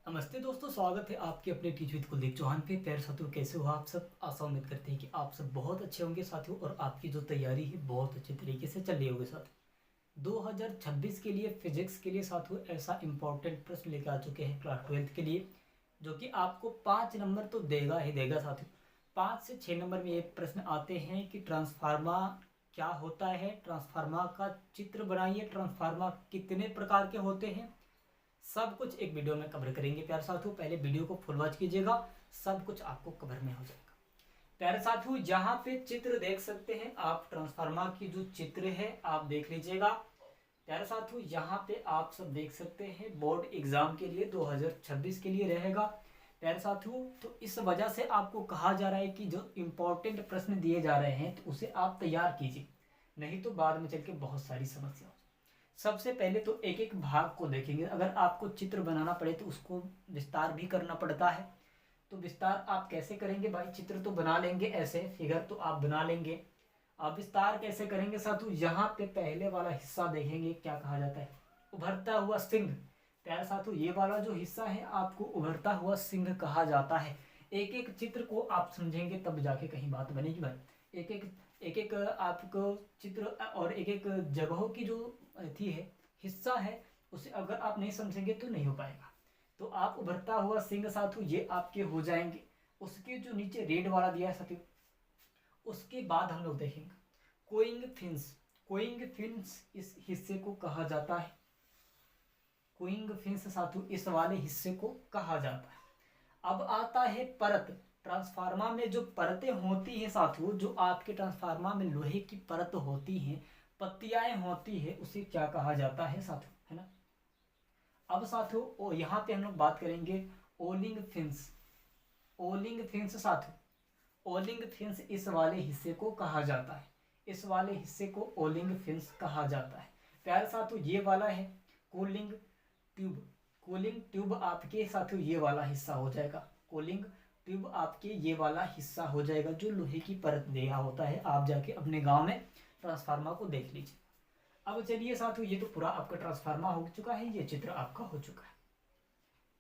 नमस्ते दोस्तों, स्वागत है आपके अपने टीच विद कुलदीप चौहान पे। प्यारे साथियों, कैसे हो आप सब? आशा उम्मीद करते हैं कि आप सब बहुत अच्छे होंगे साथियों, और आपकी जो तैयारी है बहुत अच्छे तरीके से चल रही होगी साथियों। 2026 के लिए फिजिक्स के लिए साथियों ऐसा इंपॉर्टेंट प्रश्न लेकर आ चुके हैं क्लास 12th के लिए, जो कि आपको 5 नंबर तो देगा ही देगा साथियों। 5 से 6 नंबर में ये प्रश्न आते हैं कि ट्रांसफार्मा क्या होता है, ट्रांसफार्मा का चित्र बनाइए, ट्रांसफार्मा कितने प्रकार के होते हैं, सब कुछ एक वीडियो में कवर करेंगे प्यारे साथियों। पहले वीडियो को फुल वॉच कीजिएगा, सब कुछ आपको कवर में हो जाएगा। प्यारे साथियों, यहाँ पे चित्र देख सकते हैं आप, ट्रांसफार्मर की जो चित्र है आप देख लीजिएगा। प्यारे साथियों, यहाँ पे आप सब देख सकते हैं, बोर्ड एग्जाम के लिए 2026 के लिए रहेगा प्यारे साथियों। तो इस वजह से आपको कहा जा रहा है कि जो इम्पोर्टेंट प्रश्न दिए जा रहे हैं तो उसे आप तैयार कीजिए, नहीं तो बाद में चल के बहुत सारी समस्या। सबसे पहले तो एक एक भाग को देखेंगे। अगर आपको चित्र बनाना पड़े तो उसको विस्तार भी करना पड़ता है। तो विस्तार आप कैसे करेंगे भाई? चित्र तो बना लेंगे, ऐसे फिगर तो आप बना लेंगे, आप विस्तार कैसे करेंगे साथियों? यहाँ पे पहले वाला हिस्सा देखेंगे, क्या कहा जाता है? उभरता हुआ सिंह। प्यारे साथियों, ये वाला जो हिस्सा है आपको उभरता हुआ सिंह कहा जाता है। एक एक चित्र को आप समझेंगे तब जाके कहीं बात बनेगी भाई। एक एक आपको चित्र और एक एक जगहों की जो थी है हिस्सा है, उसे अगर आप नहीं समझेंगे तो नहीं हो पाएगा। तो आप उभरता हुआ सिंह साथियों ये आपके हो जाएंगे। उसके जो नीचे रेड वाला दिया है साथियों, उसके बाद हम लोग देखेंगे कोइंग फिंस। कोइंग फिंस इस हिस्से को कहा जाता है। कोइंग फिंस साथियों इस वाले हिस्से को कहा जाता है। अब आता है परत। ट्रांसफार्मर में जो परतें होती हैं साथियों, जो आपके ट्रांसफार्मर में लोहे की परत होती हैं, पत्तियां होती है, उसे क्या कहा जाता है साथियों, है ना। अब साथियों यहाँ पे हम लोग बात करेंगे ओलिंग फिंस। ओलिंग फिंस साथियों, ओलिंग फिंस इस वाले हिस्से को कहा जाता है। इस वाले हिस्से को ओलिंग फिंस कहा जाता है। प्यारे साथियों, ये वाला है कूलिंग ट्यूब। कूलिंग ट्यूब आपके साथियों ये वाला हिस्सा हो जाएगा। कूलिंग ट्यूब आपके ये वाला हिस्सा हो जाएगा, जो लोहे की परत दिया होता है। आप जाके अपने गांव में ट्रांसफार्मर को देख लीजिए। अब चलिए साथियों, ये तो पूरा आपका ट्रांसफार्मर हो चुका है, ये चित्र आपका हो चुका है।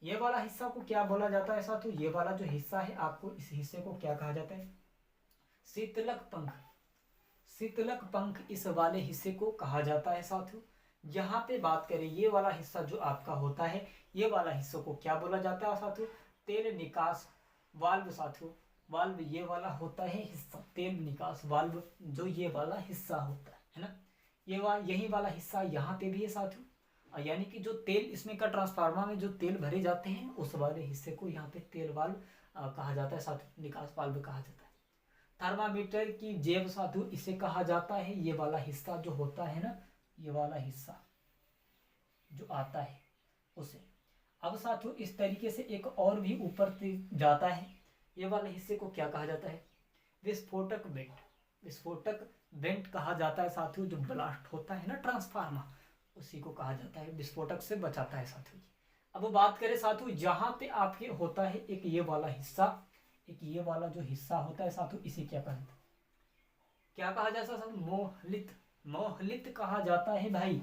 ये वाला हिस्सा को क्या बोला जाता है साथियों? ये वाला जो हिस्सा है आपको, इस हिस्से को क्या कहा जाता है? शीतलक पंख। शीतलक पंख इस वाले हिस्से को कहा जाता है साथियों। यहाँ पे बात करें, ये वाला हिस्सा जो आपका होता है, ये वाला हिस्से को क्या बोला जाता है साथियों? तेल निकास वाल्व साथियों। वाल्व ये वाला होता है हिस्सा, तेल निकास वाल्व जो ये वाला हिस्सा होता है ना। यही वाला हिस्सा यहाँ पे भी है साथियों। यानी कि जो तेल इसमें का ट्रांसफार्मर में जो तेल भरे जाते हैं, उस वाले हिस्से को यहाँ पे तेल वाल्व कहा जाता है साथियों, निकास वाल्व कहा जाता है। थर्मामीटर की जेब साथियों इसे कहा जाता है। ये वाला हिस्सा जो होता है ना, ये वाला हिस्सा जो आता है उसे। अब साथियों इस तरीके से एक और भी ऊपर जाता है। ये वाले हिस्से को क्या कहा जाता है? विस्फोटक वेंट। विस्फोटक वेंट कहा जाता है साथियों। जो ब्लास्ट होता है ना ट्रांसफार्मर, उसी को कहा जाता है, विस्फोटक से बचाता है साथियों। अब बात करें साथियों, यहाँ पे आपके होता है एक ये वाला हिस्सा, एक ये वाला जो हिस्सा होता है साथियों, इसे क्या कहा जाता है? क्या कहा जाता है? मोहलित। मोहलित कहा जाता है भाई,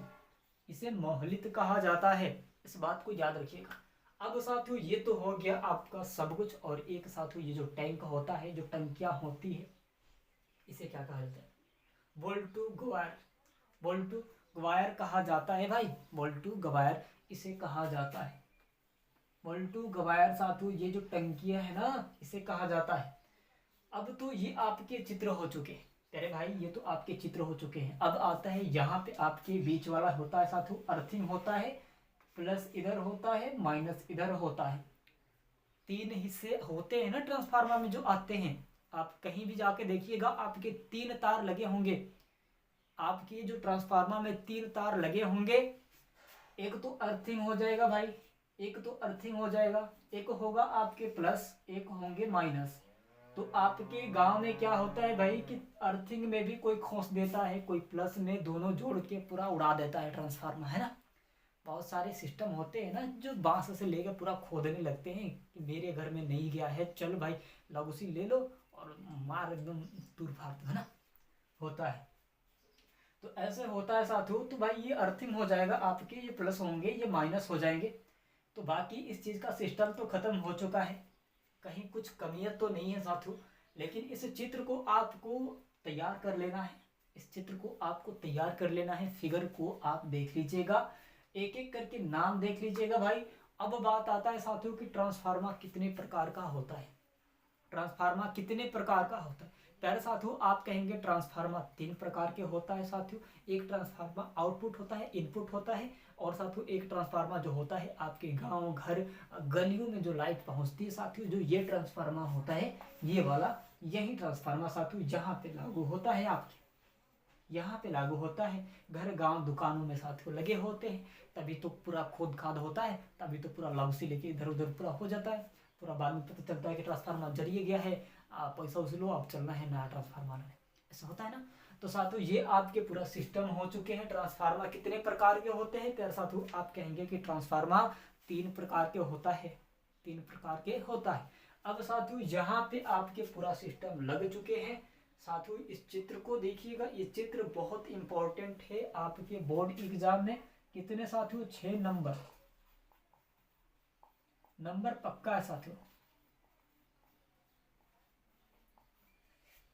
इसे मोहलित कहा जाता है। इस बात को याद रखिएगा। अब साथियों ये तो हो गया आपका सब कुछ। और एक साथियों ये जो टैंक होता है, जो टंकियां होती है, इसे क्या कहा जाता है? वोल्टू गवायर। वोल्टू गवायर कहा जाता है भाई, वोल्टू गवायर इसे कहा जाता है। वोल्टू गवायर साथियों ये जो टंकियां है ना, इसे कहा जाता है। अब तो ये आपके चित्र हो चुके हैं तेरे भाई, ये तो आपके चित्र हो चुके हैं। अब आता है यहाँ पे आपके बीच वाला होता है साथियों अर्थिंग होता है। प्लस इधर होता है, माइनस इधर होता है। 3 हिस्से होते हैं ना ट्रांसफार्मर में जो आते हैं। आप कहीं भी जाके देखिएगा, आपके 3 तार लगे होंगे। आपके जो ट्रांसफार्मर में 3 तार लगे होंगे। एक तो अर्थिंग हो जाएगा भाई, एक तो अर्थिंग हो जाएगा, एक होगा आपके प्लस, एक होंगे माइनस। तो आपके गांव में क्या होता है भाई कि अर्थिंग में भी कोई खोस देता है, कोई प्लस में, दोनों जोड़ के पूरा उड़ा देता है ट्रांसफार्मर, है ना। बहुत सारे सिस्टम होते हैं ना जो बांस से लेकर पूरा खोदने लगते हैं कि मेरे घर में नहीं गया है, चल भाई लगुसी ले लो और मार एकदम तूर फाड़ दो, है ना। होता है तो ऐसे होता है साथियों। तो भाई ये अर्थिंग हो जाएगा आपके, ये प्लस होंगे, ये माइनस हो जाएंगे। तो बाकी इस चीज़ का सिस्टम तो खत्म हो चुका है, कहीं कुछ कमियां तो नहीं है साथियों, लेकिन इस चित्र को आपको तैयार कर लेना है। इस चित्र को आपको तैयार कर लेना है, फिगर को आप देख लीजिएगा, एक एक करके नाम देख लीजिएगा भाई। अब बात आता है साथियों कि ट्रांसफार्मर कितने प्रकार का होता है। ट्रांसफार्मर कितने प्रकार का होता है? पहले साथियों आप कहेंगे ट्रांसफार्मर 3 प्रकार के होता है साथियों। एक ट्रांसफार्मर आउटपुट होता है, इनपुट होता है, और साथियों एक ट्रांसफार्मर जो होता है आपके गांव घर गलियों में जो लाइट पहुंचती है साथियों, जो ये ट्रांसफार्मर होता है, ये वाला यही ट्रांसफार्मर साथियों यहाँ पे लागू होता है, आपके यहाँ पे लागू होता है। घर गांव दुकानों में साथियों लगे होते हैं, तभी तो पूरा खोद खाद होता है, तभी तो पूरा लव से लेके इधर उधर पूरा हो जाता है। पूरा बाद में पता चलता है कि ट्रांसफार्मर जरिए गया है, पैसा वसूलो, अब चलना है नया ट्रांसफार्मर में, ऐसा होता है ना। तो साथियों ये आपके पूरा सिस्टम हो चुके हैं। ट्रांसफार्मर कितने प्रकार के होते हैं? प्यारे साथियों आप कहेंगे कि ट्रांसफार्मर 3 प्रकार के होता है, 3 प्रकार के होता है। अब साथियों यहाँ पे आपके पूरा सिस्टम लग चुके हैं। साथियों इस चित्र को देखिएगा, ये चित्र बहुत इंपॉर्टेंट है आपके बोर्ड एग्जाम में। कितने साथियों? 6 नंबर, नंबर पक्का है साथियों,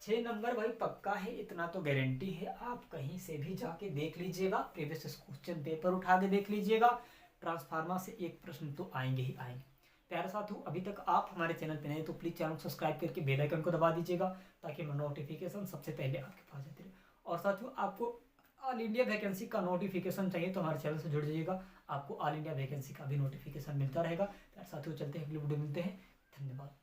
6 नंबर भाई पक्का है, इतना तो गारंटी है। आप कहीं से भी जाके देख लीजिएगा, प्रीवियस क्वेश्चन पेपर उठा के देख लीजिएगा, ट्रांसफार्मर से एक प्रश्न तो आएंगे ही आएंगे। प्यारे साथियों अभी तक आप हमारे चैनल पे नए तो प्लीज चैनल को सब्सक्राइब करके बेल आइकन को दबा दीजिएगा, ताकि नोटिफिकेशन सबसे पहले आपके पास जाती रहे। और साथियों आपको ऑल इंडिया वैकेंसी का नोटिफिकेशन चाहिए तो हमारे चैनल से जुड़ जाइएगा, आपको ऑल इंडिया वैकेंसी का भी नोटिफिकेशन मिलता रहेगा। प्यारे साथियों चलते हैं, अगली वीडियो मिलते हैं, धन्यवाद।